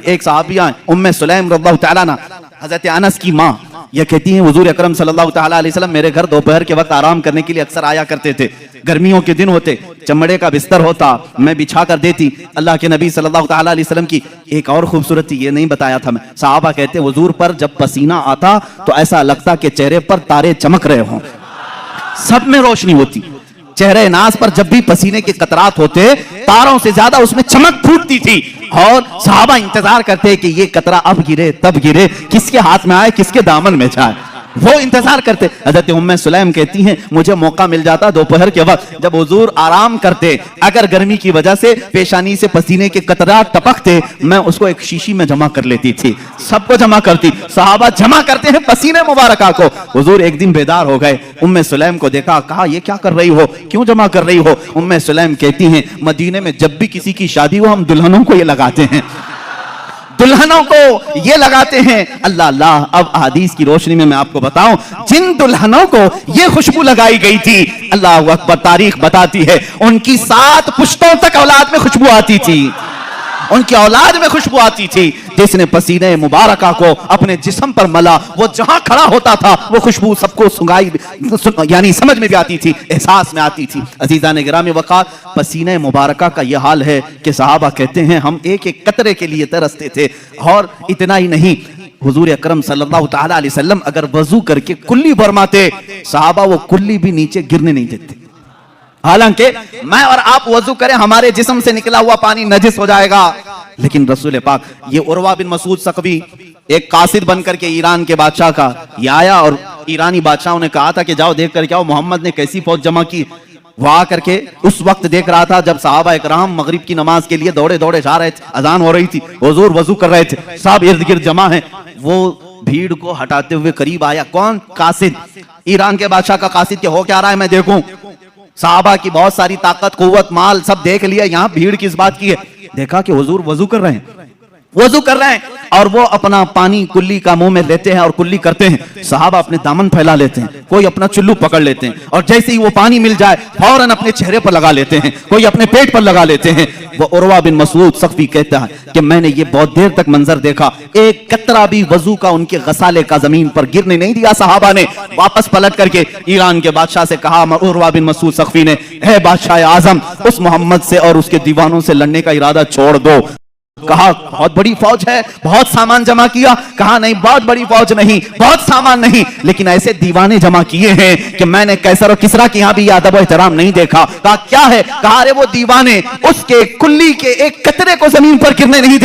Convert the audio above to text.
एक सहाबिया उम्मे सुलैम रज़ियल्लाहु तआला अन्हा, हज़रत अनस की माँ, ये कहती हैं हुजूर अकरम सल्लल्लाहु तआला अलैहि वसल्लम मेरे घर दोपहर के वक्त आराम करने के लिए अक्सर आया करते थे। गर्मियों के दिन होते, चमड़े का बिस्तर होता, मैं बिछा कर देती। अल्लाह के नबी सल्लल्लाहु तआला अलैहि वसल्लम की एक और खूबसूरती, ये नहीं बताया था मैं, सहाबा कहते हैं हुजूर पर जब पसीना आता तो ऐसा लगता कि चेहरे पर तारे चमक रहे हों, सब में रोशनी होती। चेहरे नाज पर जब भी पसीने के कतरात होते, तारों से ज्यादा उसमें चमक फूटती थी। और सहाबा इंतजार करते कि ये कतरा अब गिरे तब गिरे, किसके हाथ में आए किसके दामन में जाए, वो इंतजार करते। हज़रत उम्मे सुलैम कहती हैं मुझे मौका मिल जाता दोपहर के वक्त जब हुजूर आराम करते, अगर गर्मी की वजह से पेशानी से पसीने के कतरात टपकते, मैं उसको एक शीशी में जमा कर लेती थी, सबको जमा करती। सहाबा जमा करते हैं पसीने मुबारका को। हुजूर एक दिन बेदार हो गए, उम्मे सुलैम को देखा, कहा ये क्या कर रही हो, क्यों जमा कर रही हो? उम्मे सुलैम कहती हैं मदीने में जब भी किसी की शादी हो हम दुल्हनों को ये लगाते हैं, दुल्हनों को ये लगाते हैं। अल्लाह अल्लाह, अब हदीस की रोशनी में मैं आपको बताऊं, जिन दुल्हनों को ये खुशबू लगाई गई थी, अल्लाह अकबर, तारीख बताती है उनकी 7 पुश्तों तक औलाद में खुशबू आती थी, उनकी औलाद में खुशबू आती थी। जिसने पसीने मुबारका को अपने जिस्म पर मला, वो जहां खड़ा होता था वो खुशबू सबको सुंगाई, यानी समझ में भी आती थी, एहसास में आती थी। अजीज़ान गिरामी वक़ार, पसीने मुबारका का यह हाल है कि सहाबा कहते हैं हम एक एक कतरे के लिए तरसते थे। और इतना ही नहीं, हुजूर अकरम सल्लल्लाहु तआला अलैहि वसल्लम अगर वजू करके कुल्ली फरमाते, सहाबा वो कुल्ली भी नीचे गिरने नहीं देते। हालांकि मैं और आप वजू करें, हमारे जिस्म से निकला हुआ पानी नजिस हो जाएगा, लेकिन रसूल पाक, ये उर्वा बिन मसूद सकवी एक कासिद बनकर के ईरान के बादशाह का ये आया और ईरानी बादशाह ने कहा था कि जाओ देख कर क्या मोहम्मद ने कैसी फौज जमा की। वो आकर के उस वक्त देख रहा था जब सहाबा इकराम मगरिब की नमाज के लिए दौड़े दौड़े जा रहे थे, अजान हो रही थी, हुजूर वजू कर रहे थे, सब इर्द गिर्द जमा है। वो भीड़ को हटाते हुए करीब आया, कौन? कासिद, ईरान के बादशाह का कासिद, के हो क्या रहा है मैं देखूं। सहाबा की बहुत सारी ताकत, कुव्वत, माल सब देख लिया, यहाँ भीड़ किस बात की है। देखा कि हुजूर वजू कर रहे हैं, वजू कर रहे हैं, और वो अपना पानी कुल्ली का मुंह में लेते हैं और कुल्ली करते हैं। सहाबा अपने दामन फैला लेते हैं, कोई अपना चुल्लू पकड़ लेते हैं, और जैसे ही वो पानी मिल जाए फौरन अपने चेहरे पर लगा लेते हैं, कोई अपने पेट पर लगा लेते हैं। वो उर्वा बिन मसूद सकफी कहता है कि मैंने ये बहुत देर तक मंजर देखा, एक कतरा भी वजू का उनके गसाले का जमीन पर गिरने नहीं दिया। सहाबा ने वापस पलट करके ईरान के बादशाह से कहा, उर्वा बिन मसूद सकफी ने, है बादशाह आजम, उस मोहम्मद से और उसके दीवानों से लड़ने का इरादा छोड़ दो। कहा बहुत बड़ी फौज है, बहुत सामान जमा किया। कहा नहीं, बहुत बड़ी फौज नहीं, बहुत सामान नहीं, लेकिन ऐसे दीवाने जमा किए हैं कि मैंने कैसर और किसरा के यहाँ भी अदब और एहतराम नहीं देखा। कहा क्या है? कहा अरे वो दीवाने उसके कुल्ली के एक कतरे को जमीन पर गिरने नहीं